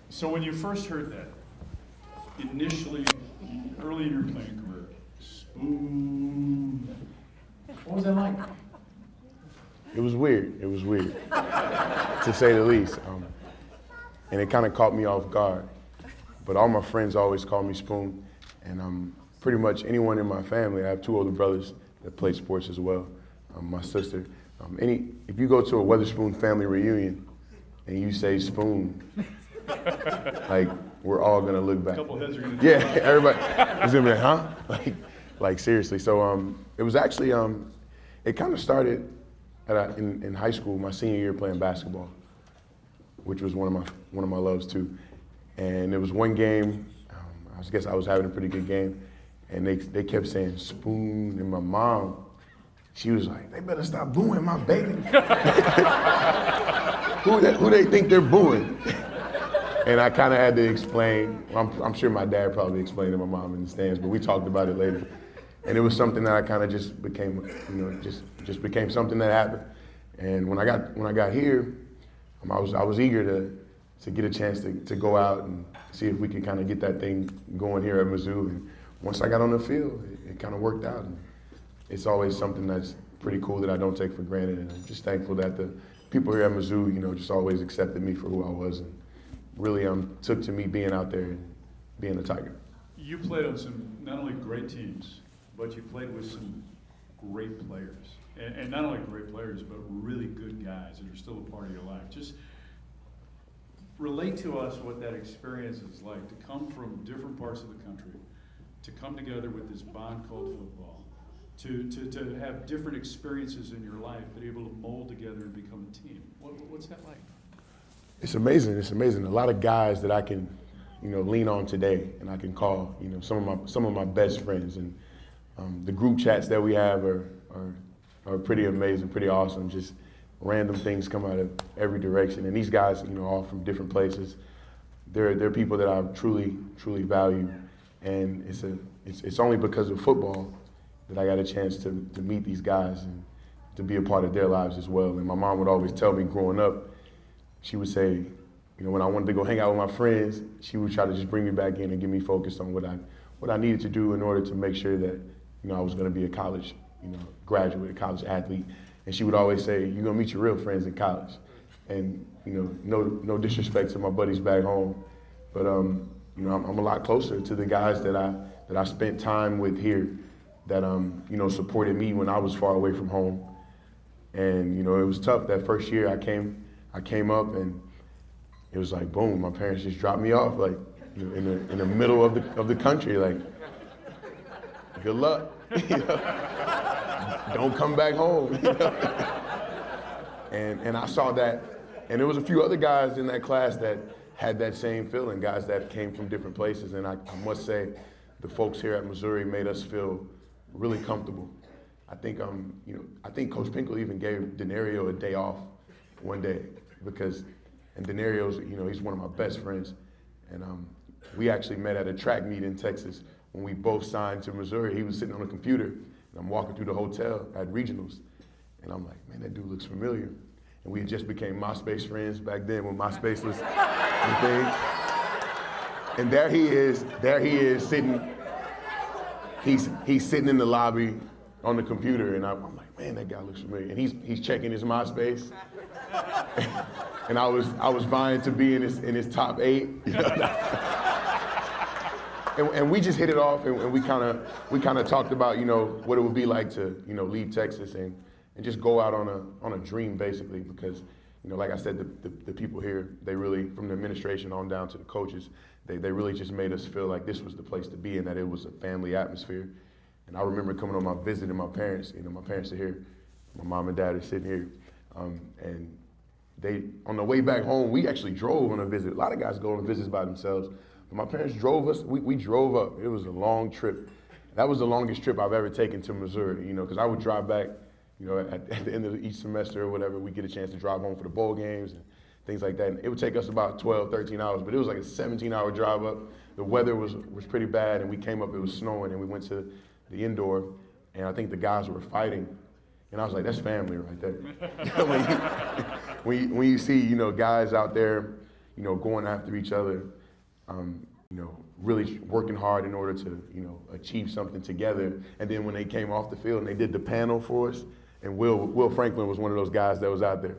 So when you first heard that, initially, early in your playing career, Spoon, what was that like? It was weird. It was weird, to say the least. And it kind of caught me off guard. But all my friends always call me Spoon. And pretty much anyone in my family, I have 2 older brothers that play sports as well. My sister. If you go to a Weatherspoon family reunion and you say Spoon, like, we're all gonna look back. A couple heads are gonna yeah, everybody is gonna be like, huh? Like seriously. So it was actually, it kind of started in high school, my senior year playing basketball, which was one of my loves too. And it was one game, I guess I was having a pretty good game, and they kept saying Spoon, and my mom, she was like, they better stop booing my baby. Who they think they're booing? And I kind of had to explain. I'm sure my dad probably explained to my mom in the stands, but we talked about it later. And it was something that I kind of just became, just became something that happened. And when I got here, I was eager to get a chance to go out and see if we could kind of get that thing going here at Mizzou. And once I got on the field, it kind of worked out. And it's always something that's pretty cool that I don't take for granted. And I'm just thankful that the people here at Mizzou, just always accepted me for who I was. And really took to me being out there and being a Tiger. You played on some not only great teams, but you played with some great players. And not only great players, but really good guys that are still a part of your life. Just relate to us what that experience is like, to come from different parts of the country, to come together with this bond called football, to have different experiences in your life, but able to mold together and become a team. What's that like? It's amazing. It's amazing. A lot of guys that I can, lean on today, and I can call, some of my best friends, and the group chats that we have are pretty amazing, pretty awesome. Just random things come out of every direction, and these guys, all from different places. They're people that I truly value, and it's only because of football that I got a chance to meet these guys and to be a part of their lives as well. And my mom would always tell me growing up. She would say, when I wanted to go hang out with my friends, she would try to just bring me back in and get me focused on what I needed to do in order to make sure that, I was going to be a college, graduate, a college athlete. And she would always say, you're going to meet your real friends in college. And, no disrespect to my buddies back home, but, I'm a lot closer to the guys that I spent time with here that, supported me when I was far away from home. And, it was tough. That first year I came up, and it was like, boom, my parents just dropped me off, like, in the middle of the country, like, good luck, don't come back home, And I saw that, and there was a few other guys in that class that had that same feeling, guys that came from different places, and I must say, the folks here at Missouri made us feel really comfortable. I think Coach Pinkel even gave Denario a day off one day, and Denario's, he's one of my best friends, and we actually met at a track meet in Texas when we both signed to Missouri. He was sitting on a computer, and I'm walking through the hotel at regionals, and I'm like, man, that dude looks familiar. And we had just became MySpace friends back then when MySpace was the thing. And there he is sitting, he's sitting in the lobby on the computer, and I'm like, man, that guy looks familiar. And he's checking his MySpace. And I was vying to be in his top 8. And we just hit it off, and we kind of talked about what it would be like to leave Texas and just go out on a dream, basically, because like I said, the people here, they really, from the administration on down to the coaches, they really just made us feel like this was the place to be and that it was a family atmosphere. And I remember coming on my visit, and my parents, my parents are here, my mom and dad are sitting here, and they, on the way back home, we actually drove on a visit. A lot of guys go on visits by themselves. But my parents drove us, we drove up. It was a long trip. That was the longest trip I've ever taken to Missouri, because I would drive back, at the end of each semester or whatever, we get a chance to drive home for the bowl games and things like that. And it would take us about 12, 13 hours, but it was like a 17-hour drive up. The weather was pretty bad, and we came up, it was snowing, and we went to the indoor, and I think the guys were fighting. And I was like, that's family right there. when you see, you know, guys out there, you know, going after each other, you know, really working hard in order to, you know, achieve something together. And then when they came off the field and they did the panel for us, and Will Franklin was one of those guys that was out there,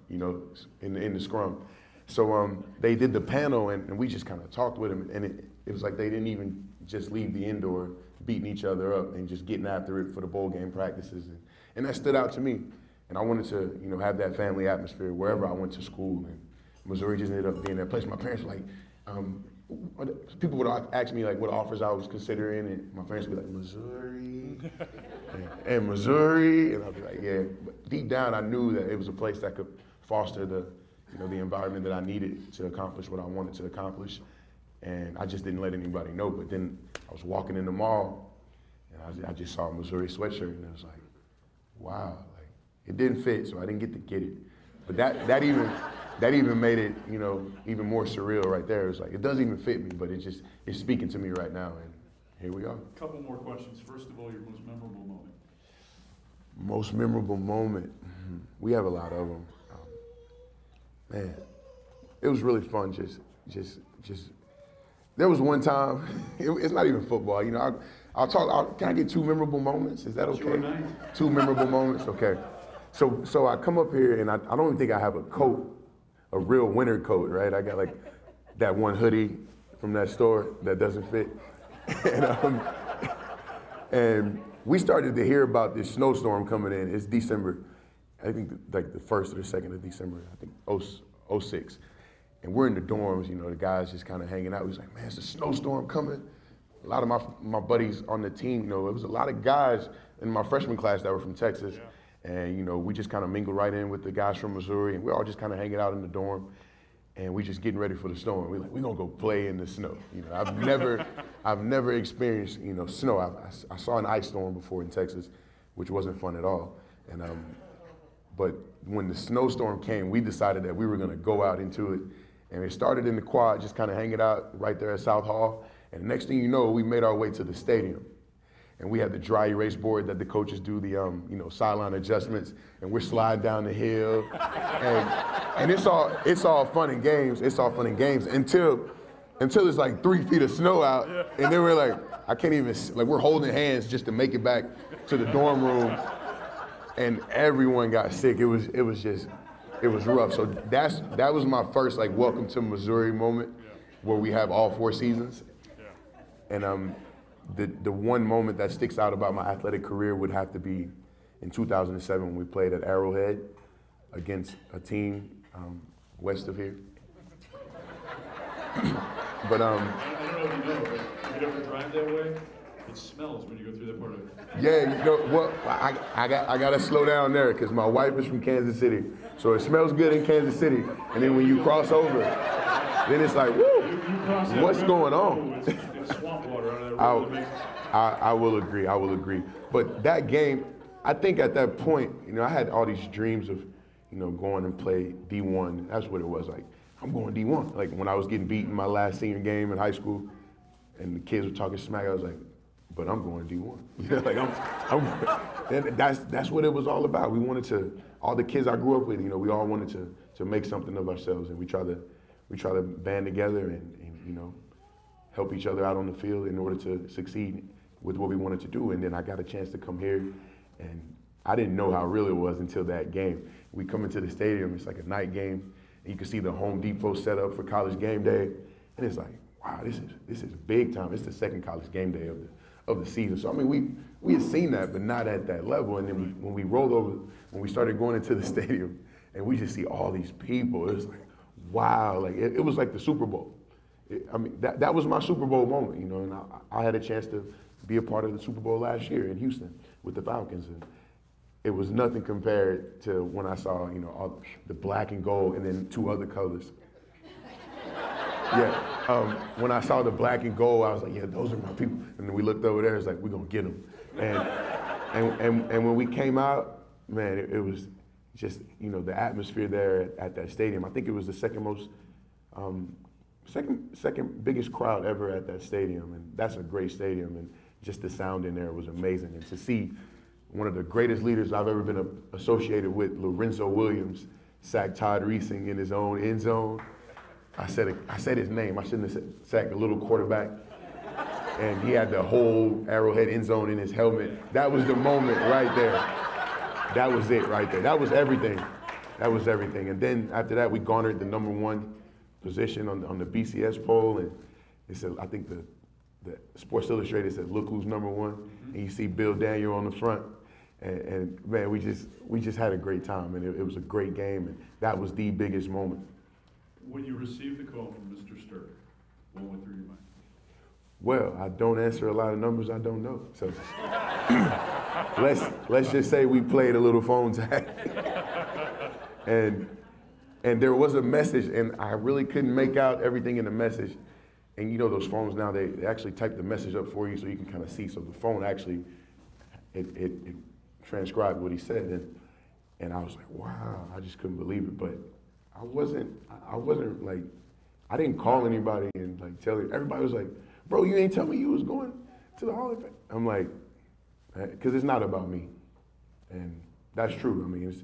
you know, in the scrum. So they did the panel, and we just kind of talked with him, and it was like they didn't even just leave the indoor beating each other up and just getting after it for the bowl game practices. And that stood out to me. And I wanted to, you know, have that family atmosphere wherever I went to school. And Missouri just ended up being that place. My parents were like, people would ask me like what offers I was considering, and my parents would be like, Missouri, and Missouri, and I'd be like, yeah. But deep down, I knew that it was a place that could foster the, you know, the environment that I needed to accomplish what I wanted to accomplish. And I just didn't let anybody know. But then I was walking in the mall, and I just saw a Missouri sweatshirt, and it was like, wow, like it didn't fit, so I didn't get to get it. But that even made it, you know, even more surreal right there. It was like, it doesn't even fit me, but it's speaking to me right now, and here we are. A couple more questions. First of all, your most memorable moment. Most memorable moment. We have a lot of them. Man, it was really fun. Just. There was one time. It's not even football. You know, can I get 2 memorable moments? Is that okay? Sure, 2 memorable moments. Okay. So I come up here, and I don't even think I have a coat, a real winter coat, right? I got like that one hoodie from that store that doesn't fit, and we started to hear about this snowstorm coming in. It's December, I think like the 1st or the 2nd of December, I think 06. And we're in the dorms, you know, the guys just kind of hanging out. We was like, man, it's a snowstorm coming. A lot of my buddies on the team, you know, it was a lot of guys in my freshman class that were from Texas. Yeah. And, you know, we just kind of mingled right in with the guys from Missouri, and we're all just kind of hanging out in the dorm. And we just getting ready for the storm. We're like, we're gonna go play in the snow. You know, I've never experienced, you know, snow. I saw an ice storm before in Texas, which wasn't fun at all. And but when the snowstorm came, we decided that we were gonna go out into it. And it started in the quad, just kind of hanging out right there at South Hall. And the next thing you know, we made our way to the stadium. And we had the dry erase board that the coaches do the you know, sideline adjustments, and we're sliding down the hill. And it's all fun and games. It's all fun and games until it's like 3 feet of snow out, and then we're like, I can't even, like we're holding hands just to make it back to the dorm room, and everyone got sick. It was rough. So that was my first like welcome to Missouri moment, where we have all 4 seasons. And the one moment that sticks out about my athletic career would have to be in 2007 when we played at Arrowhead against a team west of here. But I don't know if you know, but if you ever drive that way, it smells when you go through that part of it. Yeah, you know what? I got to slow down there because my wife is from Kansas City, so it smells good in Kansas City, and then when you cross over, then it's like, woo, what's going on? It's swamp water out of that road. I will agree. But that game, I think at that point, you know, I had all these dreams of, you know, going and play D1. That's what it was like. I'm going D1. Like when I was getting beaten my last senior game in high school, and the kids were talking smack, I was like, but I'm going D1. You know, like and that's what it was all about. We wanted to, all the kids I grew up with, you know, we all wanted to make something of ourselves, and we try to band together and you know, help each other out on the field in order to succeed with what we wanted to do. And then I got a chance to come here, and I didn't know how real it was until that game. We come into the stadium, it's like a night game, and you can see the Home Depot set up for college game day, and it's like, wow, this is big time. It's the second college game day of the season. So I mean, we had seen that, but not at that level. And then when we rolled over, when we started going into the stadium, and we just see all these people, it was like, wow, like it was like the Super Bowl. I mean, that was my Super Bowl moment, you know, and I had a chance to be a part of the Super Bowl last year in Houston with the Falcons, and it was nothing compared to when I saw, you know, all the black and gold and then 2 other colors. Yeah, when I saw the black and gold, I was like, yeah, those are my people. And then we looked over there, it's like, we're gonna get them. And when we came out, man, it was just, you know, the atmosphere there at that stadium. I think it was the second biggest crowd ever at that stadium, and that's a great stadium, and just the sound in there was amazing. And to see one of the greatest leaders I've ever been associated with, Lorenzo Williams, sacked Todd Reesing in his own end zone. I said his name. I shouldn't have sacked the little quarterback. And he had the whole Arrowhead end zone in his helmet. That was the moment right there. That was it right there. That was everything. That was everything. And then after that, we garnered the #1 position on the BCS poll. And it said, I think the Sports Illustrated said, look who's #1. And you see Bill Daniel on the front. And man, we just had a great time. And it was a great game. And that was the biggest moment. When you received the call from Mr. Sturr, what went through your mind? Well, I don't answer a lot of numbers I don't know. So let's just say we played a little phone tag. and there was a message, and I really couldn't make out everything in the message. And you know those phones now, they actually type the message up for you so you can kind of see. So the phone actually, it transcribed what he said. And I was like, wow, I just couldn't believe it. But I wasn't like, I didn't call anybody and like tell it. Everybody was like, bro, you ain't tell me you was going to the Hall of Fame. I'm like, because it's not about me. And that's true. I mean, it's,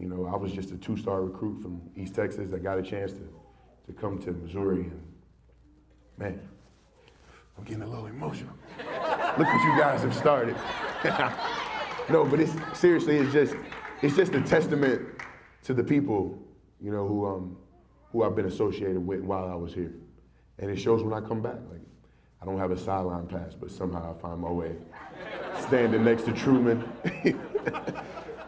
you know, I was just a 2-star recruit from East Texas that got a chance to come to Missouri. And man, I'm getting a little emotional. Look what you guys have started. No, but it's seriously, it's just a testament to the people, you know, who I've been associated with while I was here. And it shows when I come back. Like, I don't have a sideline pass, but somehow I find my way standing next to Truman.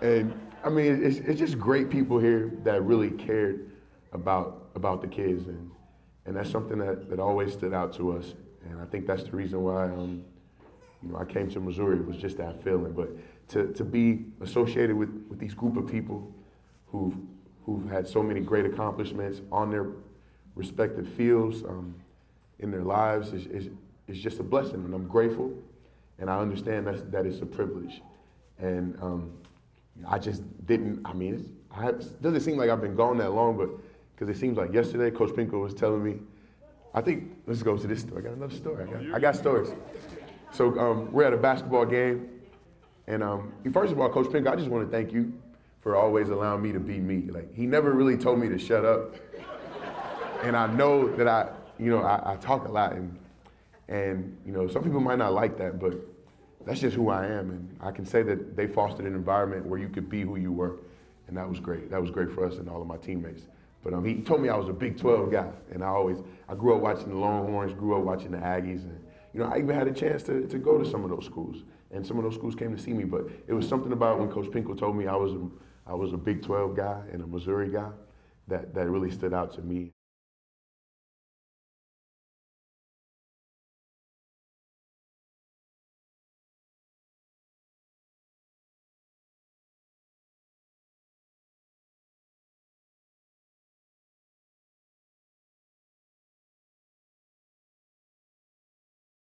And I mean, it's just great people here that really cared about the kids. And that's something that always stood out to us. And I think that's the reason why, you know, I came to Missouri. It was just that feeling. But to be associated with these group of people who've had so many great accomplishments on their respective fields, in their lives is just a blessing, and I'm grateful, and I understand that it's a privilege. And I just didn't, I mean, it doesn't seem like I've been gone that long, but because it seems like yesterday Coach Pinko was telling me, I think, let's go to this story. I got another story. I got stories. So we're at a basketball game, and first of all, Coach Pinko, I just want to thank you for always allowing me to be me. Like, he never really told me to shut up. And I know that I talk a lot, and you know, some people might not like that, but that's just who I am. And I can say that they fostered an environment where you could be who you were, and that was great. That was great for us and all of my teammates. But he told me I was a Big 12 guy, and I grew up watching the Longhorns, grew up watching the Aggies, and you know, I even had a chance to go to some of those schools, and some of those schools came to see me. But it was something about when Coach Pinko told me I was a Big 12 guy and a Missouri guy that really stood out to me.